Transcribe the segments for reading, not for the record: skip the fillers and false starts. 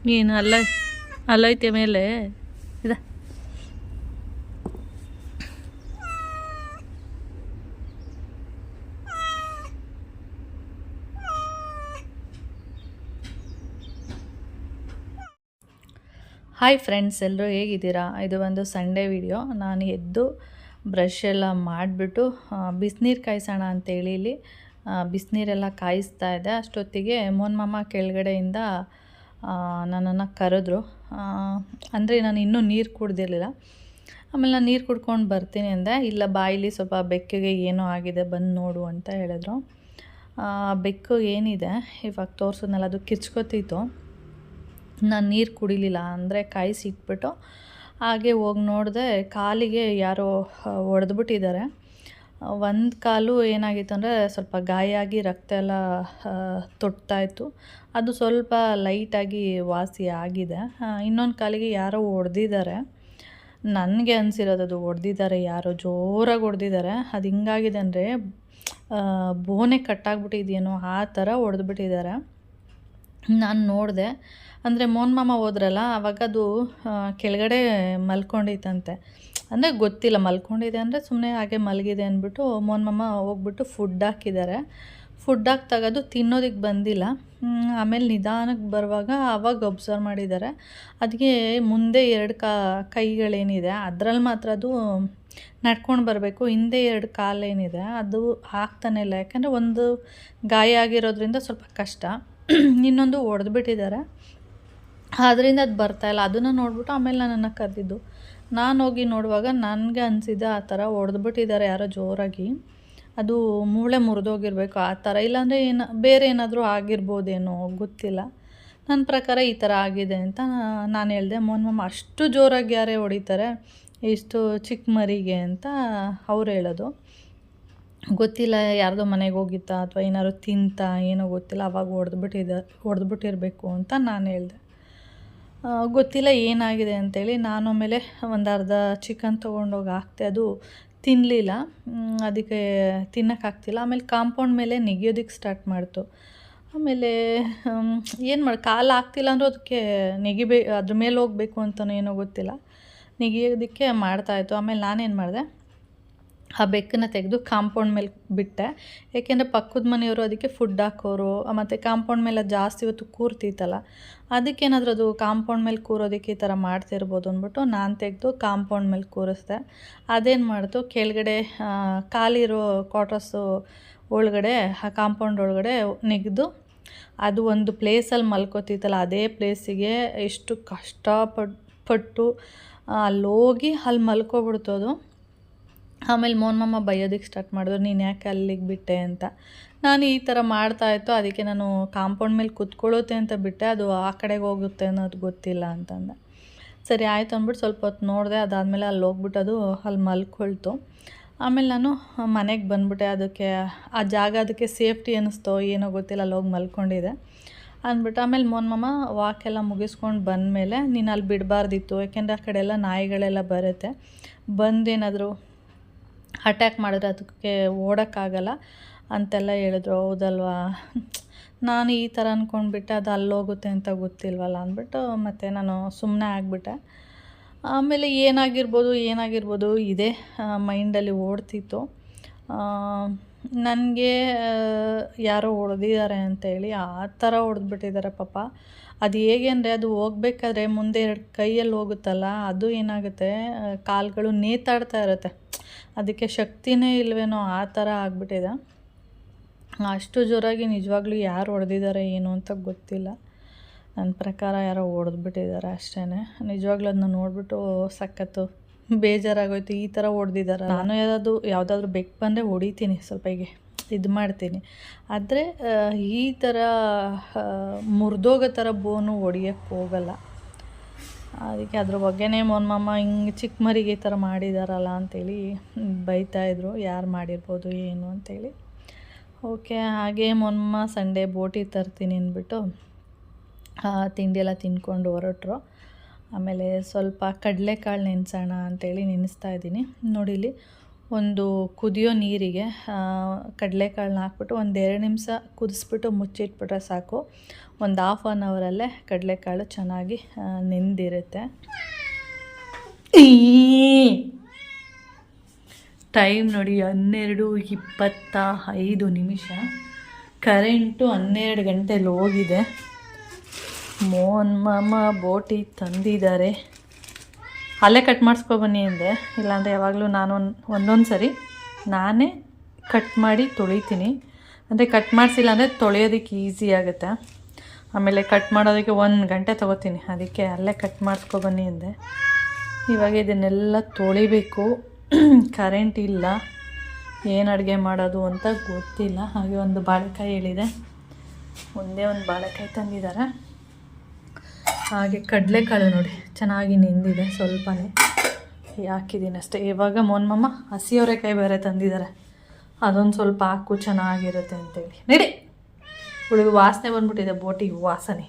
ನೀನು ಅಲ್ಲೈತೆ ಮೇಲೆ ಇದ. ಹಾಯ್ ಫ್ರೆಂಡ್ಸ್, ಎಲ್ಲರೂ ಹೇಗಿದ್ದೀರಾ? ಇದು ಒಂದು ಸಂಡೇ ವಿಡಿಯೋ. ನಾನು ಎದ್ದು ಬ್ರಷ್ ಎಲ್ಲ ಮಾಡಿಬಿಟ್ಟು ಬಿಸಿನೀರು ಕಾಯಿಸೋಣ ಅಂತೇಳಿ ಇಲ್ಲಿ ಬಿಸಿನೀರೆಲ್ಲ ಕಾಯಿಸ್ತಾ ಇದ್ದೆ. ಅಷ್ಟೊತ್ತಿಗೆ ಮೋನ್ ಮಾಮ ಕೆಳಗಡೆಯಿಂದ ನನ್ನನ್ನು ಕರೆದ್ರು. ಅಂದರೆ ನಾನು ಇನ್ನೂ ನೀರು ಕುಡ್ದಿರಲಿಲ್ಲ. ಆಮೇಲೆ ನಾನು ನೀರು ಕುಡ್ಕೊಂಡು ಬರ್ತೀನಿ ಅಂದೆ. ಇಲ್ಲ ಬಾಯಿಲಿ ಸ್ವಲ್ಪ ಬೆಕ್ಕಿಗೆ ಏನೋ ಆಗಿದೆ, ಬಂದು ನೋಡು ಅಂತ ಹೇಳಿದ್ರು. ಬೆಕ್ಕು ಏನಿದೆ ಇವಾಗ ತೋರಿಸಿದ್ನಲ್ಲ, ಅದು ಕಿರ್ಚ್ಕೊತಿತ್ತು. ನಾನು ನೀರು ಕುಡಿಲಿಲ್ಲ, ಅಂದರೆ ಕಾಯಿಸಿ ಇಟ್ಬಿಟ್ಟು ಹಾಗೆ ಹೋಗಿ ನೋಡಿದೆ, ಕಾಲಿಗೆ ಯಾರೋ ಹೊಡೆದ್ಬಿಟ್ಟಿದ್ದಾರೆ. ಒಂದು ಕಾಲು ಏನಾಗಿತ್ತು ಅಂದರೆ ಸ್ವಲ್ಪ ಗಾಯ ಆಗಿ ರಕ್ತ ಎಲ್ಲ ತೊಟ್ತಾಯಿತ್ತು. ಅದು ಸ್ವಲ್ಪ ಲೈಟಾಗಿ ವಾಸಿ ಆಗಿದೆ. ಇನ್ನೊಂದು ಕಾಲಿಗೆ ಯಾರೋ ಹೊಡೆದಿದ್ದಾರೆ. ನನಗೆ ಅನಿಸಿರೋದು ಅದು ಹೊಡೆದಿದ್ದಾರೆ, ಯಾರೋ ಜೋರಾಗಿ ಹೊಡೆದಿದ್ದಾರೆ. ಅದು ಹಿಂಗಾಗಿದೆ ಅಂದರೆ ಬೋನೆ ಕಟ್ಟಾಗ್ಬಿಟ್ಟಿದೆಯೇನೋ ಆ ಥರ ಹೊಡೆದ್ಬಿಟ್ಟಿದ್ದಾರೆ. ನಾನು ನೋಡಿದೆ, ಅಂದರೆ ಮೋನ್ ಮಾಮ ಹೋದ್ರಲ್ಲ, ಆವಾಗ ಅದು ಕೆಳಗಡೆ ಮಲ್ಕೊಂಡಿತ್ತಂತೆ. ಅಂದರೆ ಗೊತ್ತಿಲ್ಲ, ಮಲ್ಕೊಂಡಿದೆ ಅಂದರೆ ಸುಮ್ಮನೆ ಹಾಗೆ ಮಲಗಿದೆ ಅಂದ್ಬಿಟ್ಟು ಮೋನ್ ಮಾಮ ಹೋಗ್ಬಿಟ್ಟು ಫುಡ್ ಹಾಕಿದ್ದಾರೆ. ಫುಡ್ ಹಾಕ್ದಾಗ ಅದು ತಿನ್ನೋದಕ್ಕೆ ಬಂದಿಲ್ಲ. ಆಮೇಲೆ ನಿಧಾನಕ್ಕೆ ಬರುವಾಗ ಆವಾಗ ಅಬ್ಸರ್ವ್ ಮಾಡಿದ್ದಾರೆ. ಅದಕ್ಕೆ ಮುಂದೆ 2 ಕೈಗಳೇನಿದೆ ಅದರಲ್ಲಿ ಮಾತ್ರ ಅದು ನಡ್ಕೊಂಡು ಬರಬೇಕು. ಹಿಂದೆ 2 ಕಾಲೇನಿದೆ ಅದು ಹಾಕ್ತಾನೆ ಇಲ್ಲ. ಯಾಕಂದರೆ ಒಂದು ಗಾಯ ಆಗಿರೋದ್ರಿಂದ ಸ್ವಲ್ಪ ಕಷ್ಟ, ಇನ್ನೊಂದು ಹೊಡೆದ್ಬಿಟ್ಟಿದ್ದಾರೆ, ಅದರಿಂದ ಅದು ಬರ್ತಾಯಿಲ್ಲ. ಅದನ್ನು ನೋಡ್ಬಿಟ್ಟು ಆಮೇಲೆ ನನ್ನನ್ನು ಕರೆದಿದ್ದು. ನಾನು ಹೋಗಿ ನೋಡುವಾಗ ನನಗೆ ಅನಿಸಿದ್ದೆ ಆ ಥರ ಹೊಡೆದ್ಬಿಟ್ಟಿದ್ದಾರೆ ಯಾರೋ ಜೋರಾಗಿ. ಅದು ಮೂಳೆ ಮುರಿದೋಗಿರಬೇಕು ಆ ಥರ, ಇಲ್ಲಾಂದರೆ ಬೇರೆ ಏನಾದರೂ ಆಗಿರ್ಬೋದೇನೋ ಗೊತ್ತಿಲ್ಲ. ನನ್ನ ಪ್ರಕಾರ ಈ ಥರ ಆಗಿದೆ ಅಂತ ನಾನು ಹೇಳಿದೆ. ಮೋನ್ ಮಾಮ ಅಷ್ಟು ಜೋರಾಗಿ ಯಾರೇ ಹೊಡಿತಾರೆ ಇಷ್ಟು ಚಿಕ್ಕ ಮರಿಗೆ ಅಂತ ಅವ್ರು ಹೇಳೋದು. ಗೊತ್ತಿಲ್ಲ, ಯಾರ್ದೋ ಮನೆಗೆ ಹೋಗಿತ್ತಾ ಅಥವಾ ಏನಾದ್ರು ತಿಂತಾ ಏನೋ ಗೊತ್ತಿಲ್ಲ, ಅವಾಗ ಹೊಡೆದ್ಬಿಟ್ಟಿರಬೇಕು ಅಂತ ನಾನು ಹೇಳಿದೆ. ಗೊತ್ತಿಲ್ಲ ಏನಾಗಿದೆ ಅಂತೇಳಿ ನಾನು ಆಮೇಲೆ ಒಂದು ಅರ್ಧ ಚಿಕನ್ ತೊಗೊಂಡೋಗಿ ಹಾಕ್ತೆ. ಅದು ತಿನ್ನಲಿಲ್ಲ, ಅದಕ್ಕೆ ತಿನ್ನೋಕ್ಕಾಗ್ತಿಲ್ಲ. ಆಮೇಲೆ ಕಾಂಪೌಂಡ್ ಮೇಲೆ ನೆಗೆಯೋದಕ್ಕೆ ಸ್ಟಾರ್ಟ್ ಮಾಡ್ತು. ಆಮೇಲೆ ಏನು ಮಾಡಿ, ಕಾಲು ಆಗ್ತಿಲ್ಲ ಅಂದರೂ ಅದಕ್ಕೆ ಅದ್ರ ಮೇಲೆ ಹೋಗಬೇಕು ಅಂತಲೂ ಏನೋ ಗೊತ್ತಿಲ್ಲ, ನೆಗೆಯೋದಕ್ಕೆ ಮಾಡ್ತಾಯಿತ್ತು. ಆಮೇಲೆ ನಾನೇನು ಮಾಡಿದೆ, ಆ ಬೆಕ್ಕನ್ನು ತೆಗೆದು ಕಾಂಪೌಂಡ್ ಮೇಲೆ ಬಿಟ್ಟೆ. ಏಕೆಂದರೆ ಪಕ್ಕದ ಮನೆಯವರು ಅದಕ್ಕೆ ಫುಡ್ ಹಾಕೋರು, ಮತ್ತು ಕಾಂಪೌಂಡ್ ಮೇಲೆ ಜಾಸ್ತಿ ಹೊತ್ತು ಕೂರ್ತಿತ್ತಲ್ಲ, ಅದಕ್ಕೇನಾದರೂ ಅದು ಕಾಂಪೌಂಡ್ ಮೇಲೆ ಕೂರೋದಕ್ಕೆ ಈ ಥರ ಮಾಡ್ತಿರ್ಬೋದು ಅಂದ್ಬಿಟ್ಟು ನಾನು ತೆಗೆದು ಕಾಂಪೌಂಡ್ ಮೇಲೆ ಕೂರಿಸ್ದೆ. ಅದೇನು ಮಾಡ್ತು, ಕೆಳಗಡೆ ಖಾಲಿರೋ ಕ್ವಾರ್ಟರ್ಸು ಒಳಗಡೆ, ಆ ಕಾಂಪೌಂಡ್ ಒಳಗಡೆ ನೆಗೆದು ಅದು ಒಂದು ಪ್ಲೇಸಲ್ಲಿ ಮಲ್ಕೋತಿತ್ತಲ್ಲ, ಅದೇ ಪ್ಲೇಸಿಗೆ ಎಷ್ಟು ಕಷ್ಟಪಟ್ಟು ಅಲ್ಲೋಗಿ ಅಲ್ಲಿ ಮಲ್ಕೊಬಿಡ್ತು ಅದು. ಆಮೇಲೆ ಮೋನ್ ಮಾಮ ಬೈಯೋದಕ್ಕೆ ಸ್ಟಾರ್ಟ್ ಮಾಡಿದ್ರು, ನೀನು ಯಾಕೆ ಅಲ್ಲಿಗೆ ಬಿಟ್ಟೆ ಅಂತ. ನಾನು ಈ ಥರ ಮಾಡ್ತಾಯಿತ್ತು, ಅದಕ್ಕೆ ನಾನು ಕಾಂಪೌಂಡ್ ಮೇಲೆ ಕೂತ್ಕೊಳ್ಳುತ್ತೆ ಅಂತ ಬಿಟ್ಟೆ, ಅದು ಆ ಕಡೆಗೆ ಹೋಗುತ್ತೆ ಅನ್ನೋದು ಗೊತ್ತಿಲ್ಲ ಅಂತಂದೆ. ಸರಿ ಆಯಿತು ಅಂದ್ಬಿಟ್ಟು ಸ್ವಲ್ಪ ಹೊತ್ತು ನೋಡಿದೆ. ಅದಾದಮೇಲೆ ಅಲ್ಲಿ ಹೋಗ್ಬಿಟ್ಟು ಅದು ಅಲ್ಲಿ ಮಲ್ಕೊಳ್ತು. ಆಮೇಲೆ ನಾನು ಮನೆಗೆ ಬಂದುಬಿಟ್ಟೆ. ಅದಕ್ಕೆ ಆ ಜಾಗ ಅದಕ್ಕೆ ಸೇಫ್ಟಿ ಅನ್ನಿಸ್ತೋ ಏನೋ ಗೊತ್ತಿಲ್ಲ, ಅಲ್ಲಿ ಹೋಗಿ ಮಲ್ಕೊಂಡಿದೆ ಅಂದ್ಬಿಟ್ಟು. ಆಮೇಲೆ ಮೋನ್ ಮಾಮ ವಾಕೆಲ್ಲ ಮುಗಿಸ್ಕೊಂಡು ಬಂದಮೇಲೆ, ನೀನು ಅಲ್ಲಿ ಬಿಡಬಾರ್ದಿತ್ತು, ಯಾಕೆಂದರೆ ಆ ಕಡೆ ಎಲ್ಲ ನಾಯಿಗಳೆಲ್ಲ ಬರುತ್ತೆ, ಬಂದೇನಾದರೂ ಅಟ್ಯಾಕ್ ಮಾಡಿದ್ರೆ ಅದಕ್ಕೆ ಓಡೋಕ್ಕಾಗಲ್ಲ ಅಂತೆಲ್ಲ ಹೇಳಿದ್ರು. ಹೌದಲ್ವಾ, ನಾನು ಈ ಥರ ಅಂದ್ಕೊಂಡ್ಬಿಟ್ಟೆ, ಅದು ಅಲ್ಲೋಗುತ್ತೆ ಅಂತ ಗೊತ್ತಿಲ್ವಲ್ಲ ಅಂದ್ಬಿಟ್ಟು ಮತ್ತು ನಾನು ಸುಮ್ಮನೆ ಆಗಿಬಿಟ್ಟೆ. ಆಮೇಲೆ ಏನಾಗಿರ್ಬೋದು ಇದೇ ಮೈಂಡಲ್ಲಿ ಓಡ್ತಿತ್ತು. ನನಗೆ ಯಾರೋ ಹೊಡೆದಿದ್ದಾರೆ ಅಂತೇಳಿ ಆ ಥರ ಹೊಡೆದ್ಬಿಟ್ಟಿದ್ದಾರೆ ಪಾಪ. ಅದು ಹೇಗೆ ಅಂದರೆ, ಅದು ಹೋಗ್ಬೇಕಾದ್ರೆ ಮುಂದೆ 2 ಕೈಯಲ್ಲಿ ಹೋಗುತ್ತಲ್ಲ, ಅದು ಏನಾಗುತ್ತೆ, ಕಾಲುಗಳು ನೇತಾಡ್ತಾ ಇರುತ್ತೆ, ಅದಕ್ಕೆ ಶಕ್ತಿನೇ ಇಲ್ವೇನೋ ಆ ಥರ ಆಗಿಬಿಟ್ಟಿದೆ. ಅಷ್ಟು ಜೋರಾಗಿ ನಿಜವಾಗ್ಲೂ ಯಾರು ಹೊಡೆದಿದ್ದಾರೆ ಏನು ಅಂತ ಗೊತ್ತಿಲ್ಲ. ನನ್ನ ಪ್ರಕಾರ ಯಾರೋ ಹೊಡೆದ್ಬಿಟ್ಟಿದ್ದಾರೆ ಅಷ್ಟೇ. ನಿಜವಾಗ್ಲೂ ಅದನ್ನ ನೋಡಿಬಿಟ್ಟು ಸಖತ್ತು ಬೇಜಾರಾಗೋಯ್ತು, ಈ ಥರ ಹೊಡೆದಿದ್ದಾರೆ. ನಾನು ಯಾವುದಾದ್ರೂ ಬೆಕ್ಕು ಬಂದರೆ ಹೊಡಿತೀನಿ, ಸ್ವಲ್ಪ ಹೀಗೆ ಇದು ಮಾಡ್ತೀನಿ, ಆದರೆ ಈ ಥರ ಮುರಿದೋಗೋ ಥರ ಬೋನು ಹೊಡಿಯೋಕ್ಕೆ ಹೋಗಲ್ಲ. ಅದಕ್ಕೆ ಅದ್ರ ಬಗ್ಗೆನೇ ಮೋನ್ ಮಾಮ ಹಿಂಗೆ ಚಿಕ್ಕ ಮರಿಗೆ ಈ ಥರ ಮಾಡಿದಾರಲ್ಲ ಅಂತೇಳಿ ಬೈತಾಯಿದ್ರು, ಯಾರು ಮಾಡಿರ್ಬೋದು ಏನು ಅಂತೇಳಿ. ಓಕೆ, ಹಾಗೆ ಮೋನ್ ಮಾಮ ಸಂಡೇ ಬೋಟಿ ತರ್ತೀನಿ ಅಂದ್ಬಿಟ್ಟು ತಿಂಡಿ ಎಲ್ಲ ತಿನ್ಕೊಂಡು ಹೊರಟ್ರು. ಆಮೇಲೆ ಸ್ವಲ್ಪ ಕಡಲೆಕಾಳು ನೆನೆಸೋಣ ಅಂತೇಳಿ ನೆನೆಸ್ತಾ ಇದ್ದೀನಿ. ನೋಡಿ, ಇಲ್ಲಿ ಒಂದು ಕುದಿಯೋ ನೀರಿಗೆ ಕಡಲೆಕಾಳನ್ನ ಹಾಕ್ಬಿಟ್ಟು ಒಂದು 2 ನಿಮಿಷ ಕುದಿಸ್ಬಿಟ್ಟು ಮುಚ್ಚಿಟ್ಬಿಟ್ರೆ ಸಾಕು. ಒಂದು ಹಾಫ್ ಆನ್ ಅವರಲ್ಲೇ ಕಡಲೆಕಾಳು ಚೆನ್ನಾಗಿ ನೆಂದಿರುತ್ತೆ. ಟೈಮ್ ನೋಡಿ 12:25. ಕರೆಂಟು 12 ಗಂಟೆಲಿ ಹೋಗಿದೆ. ಮೋಹನ್ ಮಾಮ ಬೋಟಿ ತಂದಿದ್ದಾರೆ. ಅಲ್ಲೇ ಕಟ್ ಮಾಡಿಸ್ಕೊಬನ್ನಿ ಅಂದೆ, ಇಲ್ಲಾಂದರೆ ಯಾವಾಗಲೂ ನಾನು ಒಂದೊಂದು ಸರಿ ನಾನೇ ಕಟ್ ಮಾಡಿ ತೊಳಿತೀನಿ. ಅಂದರೆ ಕಟ್ ಮಾಡಿಸಿಲ್ಲ ಅಂದರೆ ತೊಳೆಯೋದಕ್ಕೆ ಈಸಿ ಆಗುತ್ತೆ. ಆಮೇಲೆ ಕಟ್ ಮಾಡೋದಕ್ಕೆ 1 ಗಂಟೆ ತೊಗೋತೀನಿ, ಅದಕ್ಕೆ ಅಲ್ಲೇ ಕಟ್ ಮಾಡಿಸ್ಕೊಬನ್ನಿ ಅಂದೆ. ಇವಾಗ ಇದನ್ನೆಲ್ಲ ತೊಳಿಬೇಕು. ಕರೆಂಟ್ ಇಲ್ಲ, ಏನು ಅಡುಗೆ ಮಾಡೋದು ಅಂತ ಗೊತ್ತಿಲ್ಲ. ಹಾಗೆ ಒಂದು ಬಾಳೆಕಾಯಿ ಹೇಳಿದೆ, ಒಂದೇ ಒಂದು ಬಾಳೆಕಾಯಿ ತಂದಿದ್ದಾರೆ. ಹಾಗೆ ಕಡಲೆಕಾಳು ನೋಡಿ ಚೆನ್ನಾಗಿ ನೆಂದಿದೆ, ಸ್ವಲ್ಪನೇ ಹಾಕಿದ್ದೀನಿ ಅಷ್ಟೇ. ಇವಾಗ ಮೋಹನ್ ಮಾಮ ಹಸಿ ಅವರೆಕಾಯಿ ಬೇರೆ ತಂದಿದ್ದಾರೆ, ಅದೊಂದು ಸ್ವಲ್ಪ ಹಾಕು ಚೆನ್ನಾಗಿರುತ್ತೆ ಅಂತೇಳಿ. ನಡಿ, ಹುಡುಗ ವಾಸನೆ ಬಂದ್ಬಿಟ್ಟಿದೆ, ಬೋಟಿಗೆ ವಾಸನೆ,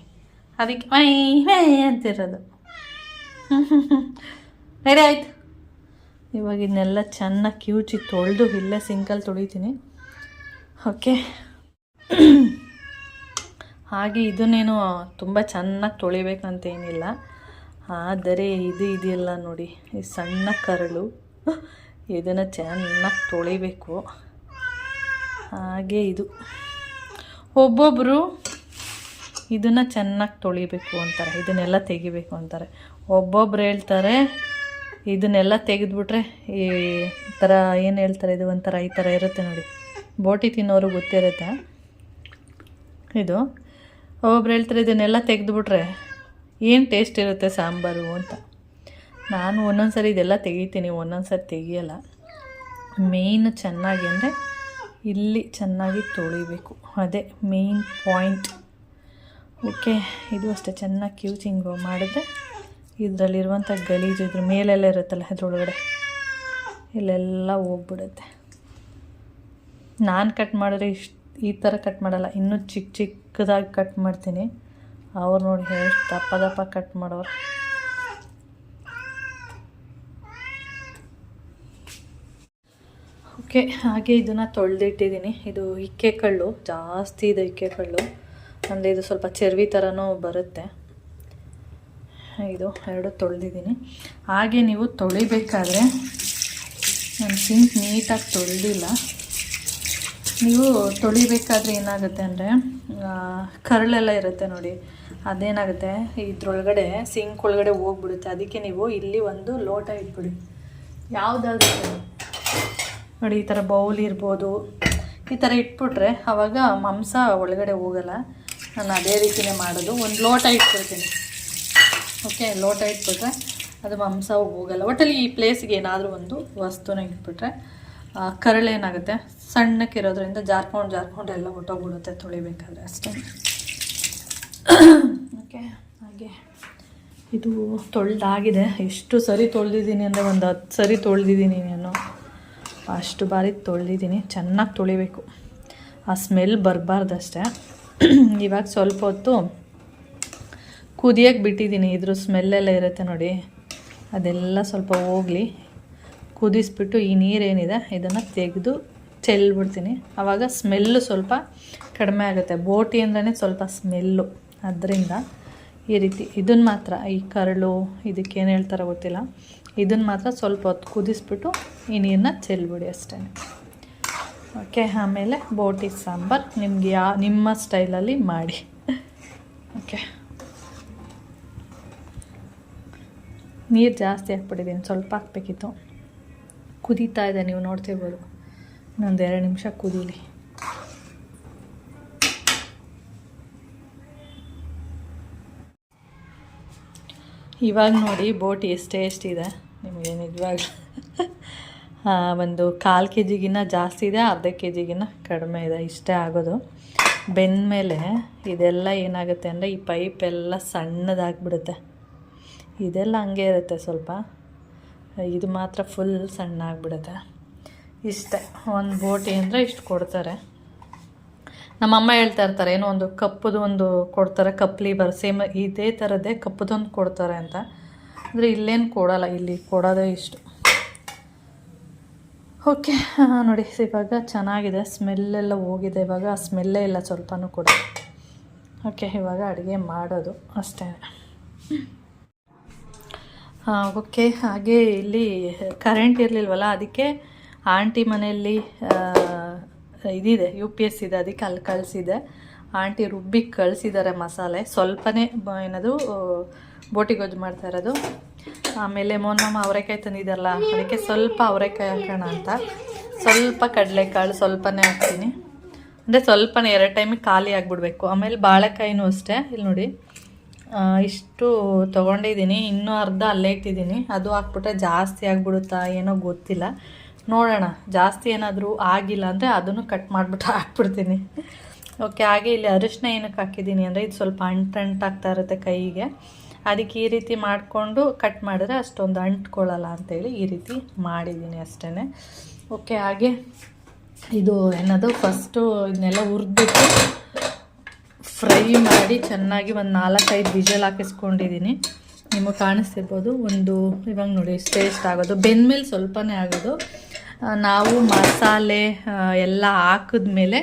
ಅದಕ್ಕೆ ಮೈ ಮೈ ಅಂತಿರೋದು. ನಡಿ ಆಯ್ತು. ಇವಾಗ ಇದನ್ನೆಲ್ಲ ಚೆನ್ನಾಗಿ ಕಿವುಚಿ ತೊಳೆದು ಇಲ್ಲೇ ಸಿಂಕಲ್ಲಿ ತೊಳಿತೀನಿ. ಓಕೆ. ಹಾಗೆ ಇದನ್ನೇನು ತುಂಬ ಚೆನ್ನಾಗಿ ತೊಳಿಬೇಕಂತೇನಿಲ್ಲ, ಆದರೆ ಇದು ಇದೆಯಲ್ಲ ನೋಡಿ, ಈ ಸಣ್ಣ ಕರಳು, ಇದನ್ನು ಚೆನ್ನಾಗಿ ತೊಳಿಬೇಕು. ಹಾಗೆ ಇದು ಒಬ್ಬೊಬ್ಬರು ಇದನ್ನು ಚೆನ್ನಾಗಿ ತೊಳಿಬೇಕು ಅಂತಾರೆ, ಇದನ್ನೆಲ್ಲ ತೆಗಿಬೇಕು ಅಂತಾರೆ. ಒಬ್ಬೊಬ್ರು ಹೇಳ್ತಾರೆ ಇದನ್ನೆಲ್ಲ ತೆಗೆದ್ಬಿಟ್ರೆ ಈ ಥರ ಏನು ಹೇಳ್ತಾರೆ, ಇದು ಒಂಥರ ಈ ಥರ ಇರುತ್ತೆ ನೋಡಿ, ಬೋಟಿ ತಿನ್ನೋರು ಗೊತ್ತಿರುತ್ತೆ ಇದು. ಒಬ್ಬೊಬ್ರು ಹೇಳ್ತಾರೆ ಇದನ್ನೆಲ್ಲ ತೆಗೆದುಬಿಟ್ರೆ ಏನು ಟೇಸ್ಟ್ ಇರುತ್ತೆ ಸಾಂಬಾರು ಅಂತ. ನಾನು ಒಂದೊಂದು ಸರಿ ಇದೆಲ್ಲ ತೆಗಿತೀನಿ, ಒಂದೊಂದು ಸರಿ ತೆಗಿಯಲ್ಲ. ಮೇಯ್ನ್ ಚೆನ್ನಾಗಿ ಅಂದರೆ ಇಲ್ಲಿ ಚೆನ್ನಾಗಿ ತೊಳಿಬೇಕು, ಅದೇ ಮೇಯ್ನ್ ಪಾಯಿಂಟ್. ಓಕೆ. ಇದು ಅಷ್ಟೇ ಚೆನ್ನಾಗಿ ಕ್ಯೂಚಿಂಗು ಮಾಡಿದ್ರೆ ಇದರಲ್ಲಿರುವಂಥ ಗಲೀಜು ಇದ್ರ ಮೇಲೆಲ್ಲ ಇರುತ್ತಲ್ಲ ಇದ್ರೊಳಗಡೆ ಇಲ್ಲೆಲ್ಲ ಹೋಗ್ಬಿಡುತ್ತೆ. ನಾನು ಕಟ್ ಮಾಡಿದ್ರೆ ಈ ಥರ ಕಟ್ ಮಾಡಲ್ಲ, ಇನ್ನೂ ಚಿಕ್ಕದಾಗಿ ಕಟ್ ಮಾಡ್ತೀನಿ. ಅವ್ರು ನೋಡಿ ಎಷ್ಟು ದಪ್ಪ ದಪ್ಪ ಕಟ್ ಮಾಡೋರು. ಓಕೆ. ಹಾಗೆ ಇದನ್ನು ತೊಳೆದಿಟ್ಟಿದ್ದೀನಿ. ಇದು ಇಕ್ಕೆಕಳ್ಳು ಜಾಸ್ತಿ ಇದೆ, ಇಕ್ಕೆಕಳ್ಳು ಅಂದರೆ ಇದು ಸ್ವಲ್ಪ ಚರ್ವಿ ಥರನೂ ಬರುತ್ತೆ. ಇದು 2 ತೊಳೆದಿದ್ದೀನಿ. ಹಾಗೆ ನೀವು ತೊಳಿಬೇಕಾದ್ರೆ ನಾನು ಸಿಂಕ್ ನೀಟಾಗಿ ತೊಳೆದಿಲ್ಲ. ನೀವು ತೊಳಿಬೇಕಾದ್ರೆ ಏನಾಗುತ್ತೆ ಅಂದರೆ ಕರಳೆಲ್ಲ ಇರುತ್ತೆ ನೋಡಿ, ಅದೇನಾಗುತ್ತೆ ಇದ್ರೊಳಗಡೆ ಸಿಂಕ್ ಒಳಗಡೆ ಹೋಗ್ಬಿಡುತ್ತೆ. ಅದಕ್ಕೆ ನೀವು ಇಲ್ಲಿ ಒಂದು ಲೋಟ ಇಟ್ಬಿಡಿ, ಯಾವುದಾದ್ರೂ ನೋಡಿ, ಈ ಥರ ಬೌಲ್ ಇರ್ಬೋದು, ಈ ಥರ ಇಟ್ಬಿಟ್ರೆ ಆವಾಗ ಮಾಂಸ ಒಳಗಡೆ ಹೋಗಲ್ಲ. ನಾನು ಅದೇ ರೀತಿಯೇ ಮಾಡೋದು. ಒಂದು ಲೋಟ ಇಟ್ಬಿಡ್ತೀನಿ. ಓಕೆ, ಲೋಟ ಇಟ್ಬಿಟ್ರೆ ಅದು ಮಾಂಸ ಹೋಗಲ್ಲ. ಒಟ್ಟಲ್ಲಿ ಈ ಪ್ಲೇಸ್ಗೆ ಏನಾದರೂ ಒಂದು ವಸ್ತುನ ಇಟ್ಬಿಟ್ರೆ ಕರಳೇನಾಗುತ್ತೆ ಸಣ್ಣಕ್ಕಿರೋದ್ರಿಂದ ಜಾರ್ಕೊಂಡು ಎಲ್ಲ ಹೊಟ್ಟೋಗ್ಬಿಡುತ್ತೆ ತೊಳಿಬೇಕಾದ್ರೆ ಅಷ್ಟೇ. ಓಕೆ. ಹಾಗೆ ಇದು ತೊಳೆದಾಗಿದೆ. ಎಷ್ಟು ಸರಿ ತೊಳೆದಿದ್ದೀನಿ ಅಂದರೆ ಒಂದು 10 ಸರಿ ತೊಳೆದಿದ್ದೀನಿ ನಾನು, ಅಷ್ಟು ಬಾರಿ ತೊಳೆದಿದ್ದೀನಿ. ಚೆನ್ನಾಗಿ ತೊಳಿಬೇಕು, ಆ ಸ್ಮೆಲ್ ಬರಬಾರ್ದಷ್ಟೇ. ಇವಾಗ ಸ್ವಲ್ಪ ಹೊತ್ತು ಕುದಿಯೋಕ್ಕೆ ಬಿಟ್ಟಿದ್ದೀನಿ. ಇದ್ರ ಸ್ಮೆಲ್ಲೆಲ್ಲ ಇರುತ್ತೆ ನೋಡಿ, ಅದೆಲ್ಲ ಸ್ವಲ್ಪ ಹೋಗಲಿ. ಕುದಿಸ್ಬಿಟ್ಟು ಈ ನೀರೇನಿದೆ ಇದನ್ನು ತೆಗೆದು ಚೆಲ್ಬಿಡ್ತೀನಿ. ಆವಾಗ ಸ್ಮೆಲ್ಲು ಸ್ವಲ್ಪ ಕಡಿಮೆ ಆಗುತ್ತೆ. ಬೋಟಿ ಅಂದ್ರೇ ಸ್ವಲ್ಪ ಸ್ಮೆಲ್ಲು, ಅದರಿಂದ ಈ ರೀತಿ ಇದನ್ನು ಮಾತ್ರ, ಈ ಕರಳು ಇದಕ್ಕೇನು ಹೇಳ್ತಾರೋ ಗೊತ್ತಿಲ್ಲ, ಇದನ್ನು ಮಾತ್ರ ಸ್ವಲ್ಪ ಹೊತ್ತು ಕುದಿಸ್ಬಿಟ್ಟು ಈ ನೀರನ್ನ ಚೆಲ್ಬಿಡಿ ಅಷ್ಟೇ. ಓಕೆ. ಆಮೇಲೆ ಬೋಟಿ ಸಾಂಬಾರು ನಿಮಗೆ ನಿಮ್ಮ ಸ್ಟೈಲಲ್ಲಿ ಮಾಡಿ. ಓಕೆ. ನೀರು ಜಾಸ್ತಿ ಹಾಕ್ಬಿಟ್ಟಿದ್ದೀನಿ, ಸ್ವಲ್ಪ ಹಾಕ್ಬೇಕಿತ್ತು. ಕುದೀತಾ ಇದೆ, ನೀವು ನೋಡ್ತಿರ್ಬೋದು. ಇನ್ನೊಂದು 2 ನಿಮಿಷ ಕುದೀಲಿ. ಇವಾಗ ನೋಡಿ ಬೋಟಿ ಎಷ್ಟಿದೆ ನಿಮಗೆ ನಿಜವಾಗ್ಲೂ. ಒಂದು 1/4 kg ಜಾಸ್ತಿ ಇದೆ, ಅರ್ಧ kg ಕಡಿಮೆ ಇದೆ, ಇಷ್ಟೇ ಆಗೋದು. ಬೆಂದಮೇಲೆ ಇದೆಲ್ಲ ಏನಾಗುತ್ತೆ ಅಂದರೆ ಈ ಪೈಪೆಲ್ಲ ಸಣ್ಣದಾಗಿಬಿಡುತ್ತೆ. ಇದೆಲ್ಲ ಹಂಗೆ ಇರುತ್ತೆ ಸ್ವಲ್ಪ, ಇದು ಮಾತ್ರ ಫುಲ್ ಸಣ್ಣ ಆಗಿಬಿಡುತ್ತೆ. ಇಷ್ಟೇ, ಒಂದು ಬೋಟಿ ಅಂದರೆ ಇಷ್ಟು ಕೊಡ್ತಾರೆ. ನಮ್ಮಮ್ಮ ಹೇಳ್ತಾ ಇರ್ತಾರೆ, ಏನೋ ಒಂದು ಕಪ್ಪದು ಒಂದು ಕೊಡ್ತಾರೆ, ಕಪ್ಲಿ ಸೇಮ್ ಇದೇ ಥರದ್ದೇ ಕಪ್ಪದೊಂದು ಕೊಡ್ತಾರೆ ಅಂತ. ಅಂದರೆ ಇಲ್ಲೇನು ಕೊಡೋಲ್ಲ, ಇಲ್ಲಿ ಕೊಡೋದೇ ಇಷ್ಟು. ಓಕೆ, ನೋಡಿ ಇವಾಗ ಚೆನ್ನಾಗಿದೆ, ಸ್ಮೆಲ್ಲೆಲ್ಲ ಹೋಗಿದೆ. ಇವಾಗ ಸ್ಮೆಲ್ಲೇ ಇಲ್ಲ ಸ್ವಲ್ಪನೂ ಕೂಡ. ಓಕೆ, ಇವಾಗ ಅಡುಗೆ ಮಾಡೋದು ಅಷ್ಟೇ. ಓಕೆ, ಹಾಗೆ ಇಲ್ಲಿ ಕರೆಂಟ್ ಇರಲಿಲ್ವಲ್ಲ, ಅದಕ್ಕೆ ಆಂಟಿ ಮನೆಯಲ್ಲಿ ಇದಿದೆ, UPS ಇದೆ, ಅದಕ್ಕೆ ಅಲ್ಲಿ ಕಳಿಸಿದೆ. ಆಂಟಿ ರುಬ್ಬಿಗೆ ಕಳಿಸಿದ್ದಾರೆ ಮಸಾಲೆ. ಸ್ವಲ್ಪನೇ ಏನದು ಬೋಟಿ ಗೊಜ್ಜು ಮಾಡ್ತಾ ಇರೋದು. ಆಮೇಲೆ ಮೊನ್ನಮ್ಮ ಅವರೆಕಾಯಿ ತಂದಿದ್ದಾರಲ್ಲ, ಅದಕ್ಕೆ ಸ್ವಲ್ಪ ಅವರೆಕಾಯಿ ಹಾಕೋಣ ಅಂತ ಸ್ವಲ್ಪ ಕಡಲೆಕಾಳು ಸ್ವಲ್ಪನೇ ಹಾಕ್ತೀನಿ. ಅಂದರೆ ಸ್ವಲ್ಪನೇ 2 ಟೈಮಿಗೆ ಖಾಲಿ ಆಗಿಬಿಡ್ಬೇಕು. ಆಮೇಲೆ ಬಾಳೆಕಾಯಿನೂ ಅಷ್ಟೇ. ಇಲ್ಲಿ ನೋಡಿ ಇಷ್ಟು ತೊಗೊಂಡಿದ್ದೀನಿ, ಇನ್ನೂ ಅರ್ಧ ಅಲ್ಲೇ ಇಟ್ಟಿದ್ದೀನಿ. ಅದು ಹಾಕ್ಬಿಟ್ರೆ ಜಾಸ್ತಿ ಆಗಿಬಿಡುತ್ತಾ ಏನೋ ಗೊತ್ತಿಲ್ಲ, ನೋಡೋಣ. ಜಾಸ್ತಿ ಏನಾದರೂ ಆಗಿಲ್ಲ ಅಂದರೆ ಅದನ್ನು ಕಟ್ ಮಾಡಿಬಿಟ್ಟು ಹಾಕ್ಬಿಡ್ತೀನಿ. ಓಕೆ, ಹಾಗೆ ಇಲ್ಲಿ ಅರಿಶಿನ ಏನಕ್ಕೆ ಹಾಕಿದ್ದೀನಿ ಅಂದರೆ ಇದು ಸ್ವಲ್ಪ ಅಂಟಾಗ್ತಾ ಇರುತ್ತೆ ಕೈಗೆ, ಅದಕ್ಕೆ ಈ ರೀತಿ ಮಾಡಿಕೊಂಡು ಕಟ್ ಮಾಡಿದ್ರೆ ಅಷ್ಟೊಂದು ಅಂಟ್ಕೊಳ್ಳಲ್ಲ ಅಂತೇಳಿ ಈ ರೀತಿ ಮಾಡಿದ್ದೀನಿ ಅಷ್ಟೇ. ಓಕೆ, ಹಾಗೆ ಇದು ಏನದು ಫಸ್ಟು ಇದನ್ನೆಲ್ಲ ಹುರಿದ್ಬಿಟ್ಟು ಫ್ರೈ ಮಾಡಿ ಚೆನ್ನಾಗಿ ಒಂದು 4-5 ವಿಷಲ್ ಹಾಕಿಸ್ಕೊಂಡಿದ್ದೀನಿ. ನಿಮಗೆ ಕಾಣಿಸ್ತಿರ್ಬೋದು. ಇವಾಗ ನೋಡಿ ಇಷ್ಟು ಟೇಸ್ಟ್ ಆಗೋದು, ಬೆಂದಮೇಲೆ ಸ್ವಲ್ಪನೇ ಆಗೋದು. ನಾವು ಮಸಾಲೆ ಎಲ್ಲ ಹಾಕಿದ್ಮೇಲೆ,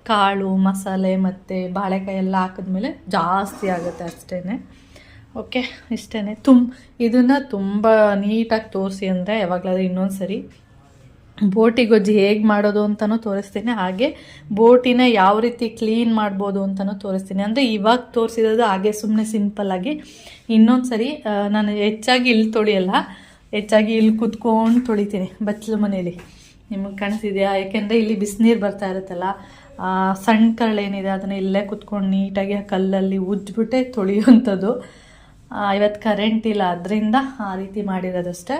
ಕಾಳು ಮಸಾಲೆ ಮತ್ತು ಬಾಳೆಕಾಯಿ ಎಲ್ಲ ಹಾಕಿದ್ಮೇಲೆ ಜಾಸ್ತಿ ಆಗುತ್ತೆ ಅಷ್ಟೇ. ಓಕೆ, ಇಷ್ಟೇ. ಇದನ್ನು ತುಂಬ ನೀಟಾಗಿ ತೋರಿಸಿ ಅಂದರೆ ಯಾವಾಗಲಾದ್ರೂ ಇನ್ನೊಂದು ಸರಿ ಬೋಟಿ ಗೊಜ್ಜು ಹೇಗೆ ಮಾಡೋದು ಅಂತಲೂ ತೋರಿಸ್ತೀನಿ. ಹಾಗೆ ಬೋಟಿನ ಯಾವ ರೀತಿ ಕ್ಲೀನ್ ಮಾಡ್ಬೋದು ಅಂತಲೂ ತೋರಿಸ್ತೀನಿ. ಅಂದರೆ ಇವಾಗ ತೋರಿಸಿರೋದು ಹಾಗೆ ಸುಮ್ಮನೆ ಸಿಂಪಲ್ಲಾಗಿ. ಇನ್ನೊಂದು ಸರಿ ನಾನು ಹೆಚ್ಚಾಗಿ ಇಲ್ಲಿ ತೊಳಿಯಲ್ಲ, ಹೆಚ್ಚಾಗಿ ಇಲ್ಲಿ ಕುತ್ಕೊಂಡು ತೊಳಿತೀನಿ ಬಚ್ಚಲು ಮನೇಲಿ. ನಿಮಗೆ ಕಾಣಿಸಿದೆಯಾ? ಯಾಕೆಂದರೆ ಇಲ್ಲಿ ಬಿಸಿನೀರು ಬರ್ತಾ ಇರುತ್ತಲ್ಲ, ಸಣ್ಣ ಕರಳೇನಿದೆ ಅದನ್ನು ಇಲ್ಲೇ ಕುತ್ಕೊಂಡು ನೀಟಾಗಿ ಆ ಕಲ್ಲಲ್ಲಿ ಉಜ್ಜಿಬಿಟ್ಟೆ ತೊಳೆಯುವಂಥದ್ದು. ಇವತ್ತು ಕರೆಂಟ್ ಇಲ್ಲ, ಅದರಿಂದ ಆ ರೀತಿ ಮಾಡಿರೋದಷ್ಟೇ.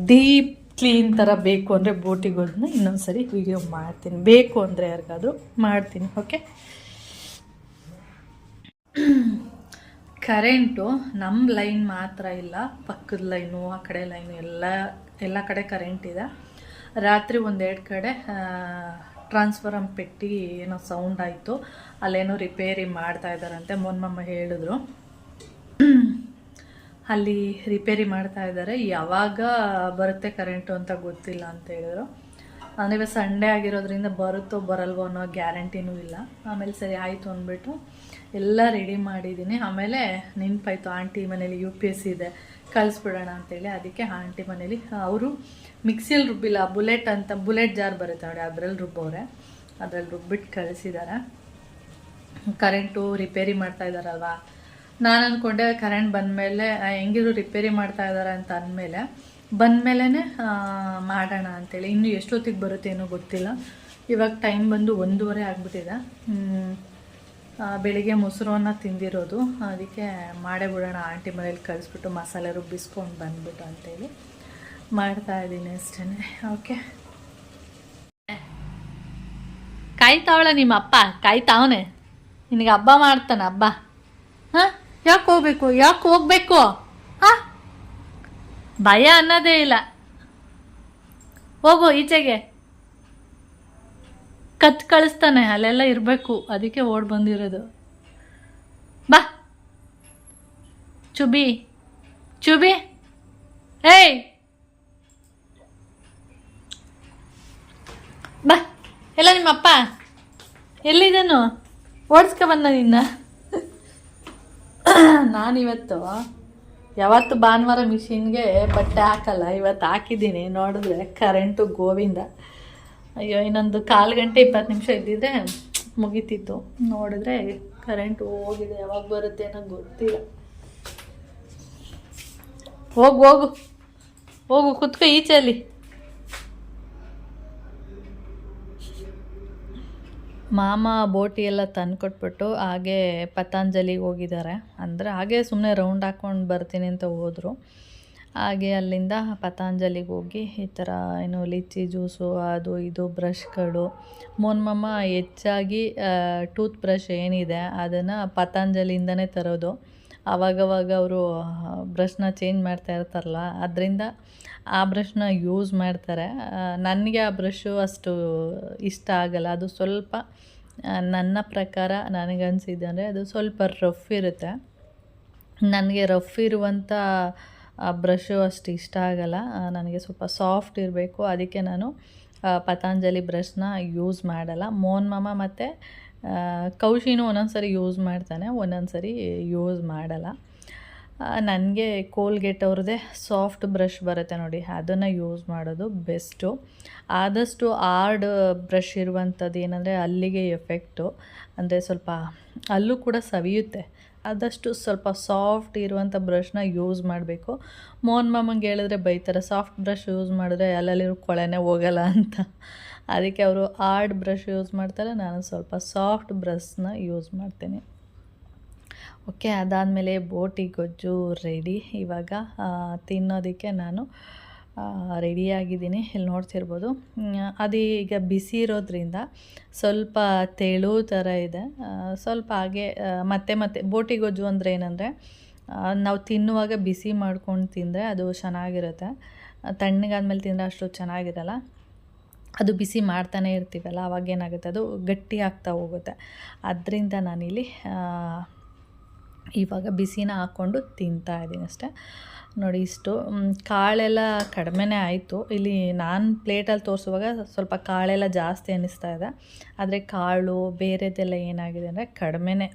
ಡೀಪ್ ಕ್ಲೀನ್ ಥರ ಬೇಕು ಅಂದರೆ ಬೋಟಿ ಗೊಜ್ಜನ್ನ ಇನ್ನೊಂದು ಸರಿ ವಿಡಿಯೋ ಮಾಡ್ತೀನಿ, ಬೇಕು ಅಂದರೆ ಯಾರಿಗಾದರೂ ಮಾಡ್ತೀನಿ. ಓಕೆ, ಕರೆಂಟು ನಮ್ಮ ಲೈನ್ ಮಾತ್ರ ಇಲ್ಲ, ಪಕ್ಕದ ಲೈನು, ಆ ಕಡೆ ಲೈನು ಎಲ್ಲ ಕಡೆ ಕರೆಂಟ್ ಇದೆ. ರಾತ್ರಿ 1-2 ಕಡೆ ಟ್ರಾನ್ಸ್ಫಾರಮ್ ಪೆಟ್ಟಿ ಏನೋ ಸೌಂಡ್ ಆಯಿತು, ಅಲ್ಲೇನೋ ರಿಪೇರಿ ಮಾಡ್ತಾ ಇದ್ದಾರಂತೆ. ಮೊನ್ನಮ್ಮ ಹೇಳಿದ್ರು ಅಲ್ಲಿ ರಿಪೇರಿ ಮಾಡ್ತಾ ಇದ್ದಾರೆ. ಯಾವಾಗ ಬರುತ್ತೆ ಕರೆಂಟು ಅಂತ ಗೊತ್ತಿಲ್ಲ ಅಂತ ಹೇಳಿದ್ರು. ಅಂದರೆ ಸಂಡೇ ಆಗಿರೋದ್ರಿಂದ ಬರುತ್ತೋ ಬರಲ್ವೋ ಅನ್ನೋ ಗ್ಯಾರಂಟಿನೂ ಇಲ್ಲ. ಆಮೇಲೆ ಸರಿ ಆಯಿತು ಅಂದ್ಬಿಟ್ಟು ಎಲ್ಲ ರೆಡಿ ಮಾಡಿದ್ದೀನಿ. ಆಮೇಲೆ ನೆನಪಾಯಿತು, ಆಂಟಿ ಮನೇಲಿ UPS ಇದೆ, ಕಳಿಸ್ಬಿಡೋಣ ಅಂತೇಳಿ. ಅದಕ್ಕೆ ಆಂಟಿ ಮನೇಲಿ ಅವರು ಮಿಕ್ಸಿಯಲ್ಲಿ ರುಬ್ಬಿಲ್ಲ, ಬುಲೆಟ್ ಜಾರ್ ಬರುತ್ತೆ ನೋಡಿ, ಅದರಲ್ಲಿ ರುಬ್ಬವ್ರೆ. ಅದರಲ್ಲಿ ರುಬ್ಬಿಟ್ಟು ಕಳಿಸಿದ್ದಾರೆ. ಕರೆಂಟು ರಿಪೇರಿ ಮಾಡ್ತಾ ಇದ್ದಾರಲ್ವ, ನಾನು ಅಂದ್ಕೊಂಡೆ ಕರೆಂಟ್ ಬಂದಮೇಲೆ ಹೆಂಗಿದ್ರು ರಿಪೇರಿ ಮಾಡ್ತಾ ಇದ್ದಾರೆ ಅಂತ ಅಂದಮೇಲೆ ಬಂದಮೇಲೆ ಮಾಡೋಣ ಅಂಥೇಳಿ. ಇನ್ನು ಎಷ್ಟೊತ್ತಿಗೆ ಬರುತ್ತೆ ಏನೋ ಗೊತ್ತಿಲ್ಲ. ಇವಾಗ ಟೈಮ್ ಬಂದು 1:30 ಆಗಿಬಿಟ್ಟಿದೆ. ಬೆಳಿಗ್ಗೆ ಮೊಸರನ್ನ ತಿಂದಿರೋದು, ಅದಕ್ಕೆ ಮಾಡೇ ಬಿಡೋಣ, ಆಂಟಿ ಮನೇಲಿ ಕಳಿಸ್ಬಿಟ್ಟು ಮಸಾಲೆ ರುಬ್ಬಿಸ್ಕೊಂಡು ಬಂದ್ಬಿಟ್ಟು ಅಂತೇಳಿ ಮಾಡ್ತಾಯಿದ್ದೀನಿ ಅಷ್ಟೇ. ಓಕೆ, ಕಾಯ್ತಾವಳ ನಿಮ್ಮ ಅಪ್ಪ, ಕಾಯ್ತಾವನೆ ನಿನಗೆ ಹಬ್ಬ ಮಾಡ್ತಾನೆ. ಹಬ್ಬ ಹಾಂ, ಯಾಕೆ ಹೋಗ್ಬೇಕು ಹಾಂ, ಭಯ ಅನ್ನೋದೇ ಇಲ್ಲ. ಹೋಗು ಈಚೆಗೆ, ಕತ್ ಕಳಿಸ್ತಾನೆ, ಅಲ್ಲೆಲ್ಲ ಇರಬೇಕು, ಅದಕ್ಕೆ ಓಡ್ ಬಂದಿರೋದು. ಬಾ ಚುಬಿ ಏಯ್ ಬಾ. ಎಲ್ಲ ನಿಮ್ಮಪ್ಪ ಎಲ್ಲಿದನು? ಓಡಿಸ್ಕೊ ಬಂದ ನಿನ್ನ. ನಾನಿವತ್ತು ಯಾವತ್ತು ಭಾನುವಾರ ಮಿಷಿನ್ಗೆ ಬಟ್ಟೆ ಹಾಕಲ್ಲ, ಇವತ್ತು ಹಾಕಿದ್ದೀನಿ. ನೋಡಿದ್ರೆ ಕರೆಂಟು ಗೋವಿಂದ. ಅಯ್ಯೋ, ಇನ್ನೊಂದು 1/4 ಗಂಟೆ 20 ನಿಮಿಷ ಇದ್ದಿದ್ರೆ ಮುಗೀತಿತ್ತು. ನೋಡಿದ್ರೆ ಕರೆಂಟು ಹೋಗಿದೆ, ಯಾವಾಗ ಬರುತ್ತೆ ಅನ್ನೋ ಗೊತ್ತಿಲ್ಲ. ಹೋಗು ಕುತ್ಕೋ ಈಚೆಯಲ್ಲಿ. ಮಾಮ ಬೋಟಿ ಎಲ್ಲ ತಂದು ಕೊಟ್ಬಿಟ್ಟು ಹಾಗೆ ಪತಂಜಲಿಗೆ ಹೋಗಿದ್ದಾರೆ. ಅಂದರೆ ಹಾಗೆ ಸುಮ್ಮನೆ ರೌಂಡ್ ಹಾಕ್ಕೊಂಡು ಬರ್ತೀನಿ ಅಂತ ಹೋದರು. ಹಾಗೆ ಅಲ್ಲಿಂದ ಪತಂಜಲಿಗೆ ಹೋಗಿ ಈ ಥರ ಏನು ಲಿಚ್ಚಿ ಜ್ಯೂಸು, ಅದು ಇದು ಬ್ರಷ್ಗಳು. ಮೊನ್ನಮ್ಮ ಹೆಚ್ಚಾಗಿ ಟೂತ್ ಬ್ರಷ್ ಏನಿದೆ ಅದನ್ನು ಪತಂಜಲಿಯಿಂದನೇ ತರೋದು. ಆವಾಗವಾಗ ಅವರು ಬ್ರಷ್ನ ಚೇಂಜ್ ಮಾಡ್ತಾ ಇರ್ತಾರಲ್ಲ, ಅದರಿಂದ ಆ ಬ್ರಷ್ನ ಯೂಸ್ ಮಾಡ್ತಾರೆ. ನನಗೆ ಆ ಬ್ರಷು ಅಷ್ಟು ಇಷ್ಟ ಆಗಲ್ಲ. ಅದು ಸ್ವಲ್ಪ ನನ್ನ ಪ್ರಕಾರ ನನಗನ್ಸಿದ್ದಂದರೆ ಅದು ಸ್ವಲ್ಪ ರಫ್ ಇರುತ್ತೆ. ನನಗೆ ರಫ್ ಇರುವಂಥ ಬ್ರಷು ಅಷ್ಟು ಇಷ್ಟ ಆಗಲ್ಲ, ನನಗೆ ಸ್ವಲ್ಪ ಸಾಫ್ಟ್ ಇರಬೇಕು. ಅದಕ್ಕೆ ನಾನು ಪತಾಂಜಲಿ ಬ್ರಷ್ನ ಯೂಸ್ ಮಾಡಲ್ಲ. ಮೋಹನ್ ಮಾಮ ಮತ್ತು ಕೌಶಿನೂ ಒಂದೊಂದು ಸರಿ ಯೂಸ್ ಮಾಡ್ತಾನೆ, ಒಂದೊಂದು ಸರಿ ಯೂಸ್ ಮಾಡಲ್ಲ. ನನಗೆ ಕೋಲ್ಗೇಟ್ ಅವ್ರದ್ದೇ ಸಾಫ್ಟ್ ಬ್ರಷ್ ಬರುತ್ತೆ ನೋಡಿ, ಅದನ್ನು ಯೂಸ್ ಮಾಡೋದು ಬೆಸ್ಟು. ಆದಷ್ಟು ಹಾರ್ಡ್ ಬ್ರಷ್ ಇರುವಂಥದ್ದು ಏನಂದರೆ ಅಲ್ಲಿಗೆ ಎಫೆಕ್ಟು, ಅಂದರೆ ಸ್ವಲ್ಪ ಅಲ್ಲೂ ಕೂಡ ಸವಿಯುತ್ತೆ. ಆದಷ್ಟು ಸ್ವಲ್ಪ ಸಾಫ್ಟ್ ಇರುವಂಥ ಬ್ರಷ್ನ ಯೂಸ್ ಮಾಡಬೇಕು. ಮೋಹನ್ ಮಾಮಂಗೆ ಹೇಳಿದ್ರೆ ಬೈತಾರೆ, ಸಾಫ್ಟ್ ಬ್ರಷ್ ಯೂಸ್ ಮಾಡಿದ್ರೆ ಅಲ್ಲಲ್ಲಿರೋ ಕೊಳೆನೇ ಹೋಗಲ್ಲ ಅಂತ. ಅದಕ್ಕೆ ಅವರು ಹಾರ್ಡ್ ಬ್ರಷ್ ಯೂಸ್ ಮಾಡ್ತಾರೆ, ನಾನು ಸ್ವಲ್ಪ ಸಾಫ್ಟ್ ಬ್ರಷ್ನ ಯೂಸ್ ಮಾಡ್ತೀನಿ. ಓಕೆ, ಅದಾದಮೇಲೆ ಬೋಟಿ ಗೊಜ್ಜು ರೆಡಿ. ಇವಾಗ ತಿನ್ನೋದಕ್ಕೆ ನಾನು ರೆಡಿಯಾಗಿದ್ದೀನಿ. ಇಲ್ಲಿ ನೋಡ್ತಿರ್ಬೋದು, ಅದು ಈಗ ಬಿಸಿ ಇರೋದ್ರಿಂದ ಸ್ವಲ್ಪ ತೆಳು ಥರ ಇದೆ. ಸ್ವಲ್ಪ ಹಾಗೆ ಮತ್ತೆ ಬೋಟಿ ಗೊಜ್ಜು ಅಂದರೆ ಏನಂದರೆ, ನಾವು ತಿನ್ನುವಾಗ ಬಿಸಿ ಮಾಡ್ಕೊಂಡು ತಿಂದರೆ ಅದು ಚೆನ್ನಾಗಿರುತ್ತೆ. ತಣ್ಣಗಾದ್ಮೇಲೆ ತಿಂದರೆ ಅಷ್ಟು ಚೆನ್ನಾಗಿರಲ್ಲ. ಅದು ಬಿಸಿ ಮಾಡ್ತಾನೆ ಇರ್ತೀವಲ್ಲ, ಅವಾಗೇನಾಗುತ್ತೆ ಅದು ಗಟ್ಟಿ ಆಗ್ತಾ ಹೋಗುತ್ತೆ. ಅದರಿಂದ ನಾನಿಲ್ಲಿ ಇವಾಗ ಬಿಸಿನ ಹಾಕ್ಕೊಂಡು ತಿಂತಾಯಿದ್ದೀನಿ ಅಷ್ಟೇ. ನೋಡಿ, ಇಷ್ಟು ಕಾಳೆಲ್ಲ ಕಡಿಮೆನೇ ಆಯಿತು. ಇಲ್ಲಿ ನಾನು ಪ್ಲೇಟಲ್ಲಿ ತೋರಿಸುವಾಗ ಸ್ವಲ್ಪ ಕಾಳೆಲ್ಲ ಜಾಸ್ತಿ ಅನ್ನಿಸ್ತಾ ಇದೆ, ಆದರೆ ಕಾಳು ಬೇರೆದೆಲ್ಲ ಏನಾಗಿದೆ ಅಂದರೆ ಕಡಿಮೆನೇ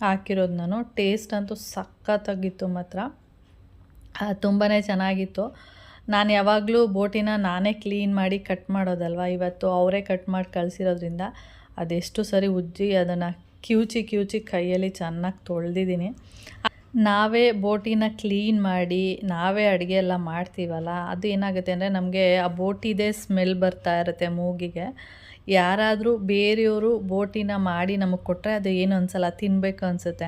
ಹಾಕಿರೋದು ನಾನು. ಟೇಸ್ಟ್ ಅಂತೂ ಸಖತ್ತಾಗಿತ್ತು ಮಾತ್ರ, ತುಂಬಾ ಚೆನ್ನಾಗಿತ್ತು. ನಾನು ಯಾವಾಗಲೂ ಬೋಟಿನ ನಾನೇ ಕ್ಲೀನ್ ಮಾಡಿ ಕಟ್ ಮಾಡೋದಲ್ವ, ಇವತ್ತು ಅವರೇ ಕಟ್ ಮಾಡಿ ಕಳಿಸಿರೋದ್ರಿಂದ ಅದೆಷ್ಟು ಸರಿ ಉಜ್ಜಿ ಅದನ್ನು ಕಿವುಚಿ ಕೈಯಲ್ಲಿ ಚೆನ್ನಾಗಿ ತೊಳೆದಿದ್ದೀನಿ. ನಾವೇ ಬೋಟಿನ ಕ್ಲೀನ್ ಮಾಡಿ ನಾವೇ ಅಡುಗೆ ಎಲ್ಲ ಮಾಡ್ತೀವಲ್ಲ, ಅದು ಏನಾಗುತ್ತೆ ಅಂದರೆ ನಮಗೆ ಆ ಬೋಟಿದೇ ಸ್ಮೆಲ್ ಬರ್ತಾ ಇರುತ್ತೆ ಮೂಗಿಗೆ. ಯಾರಾದರೂ ಬೇರೆಯವರು ಬೋಟಿನ ಮಾಡಿ ನಮಗೆ ಕೊಟ್ಟರೆ ಅದು ಏನು ಅನಿಸಲ್ಲ, ತಿನ್ನಬೇಕು ಅನಿಸುತ್ತೆ.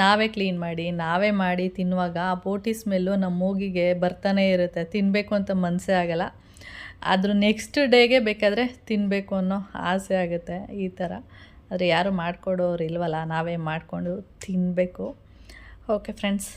ನಾವೇ ಕ್ಲೀನ್ ಮಾಡಿ ನಾವೇ ಮಾಡಿ ತಿನ್ನುವಾಗ ಆ ಬೋಟಿ ಸ್ಮೆಲ್ಲು ನಮ್ಮ ಮೂಗಿಗೆ ಬರ್ತಾನೆ ಇರುತ್ತೆ, ತಿನ್ನಬೇಕು ಅಂತ ಮನಸ್ಸೇ ಆಗಲ್ಲ. ಆದರೂ ನೆಕ್ಸ್ಟ್ ಡೇಗೆ ಬೇಕಾದರೆ ತಿನ್ನಬೇಕು ಅನ್ನೋ ಆಸೆ ಆಗುತ್ತೆ ಈ ಥರ. ಆದರೆ ಯಾರು ಮಾಡಿಕೊಡೋರು ಇಲ್ವಲ್ಲ, ನಾವೇ ಮಾಡಿಕೊಂಡು ತಿನ್ನಬೇಕು. Okay friends.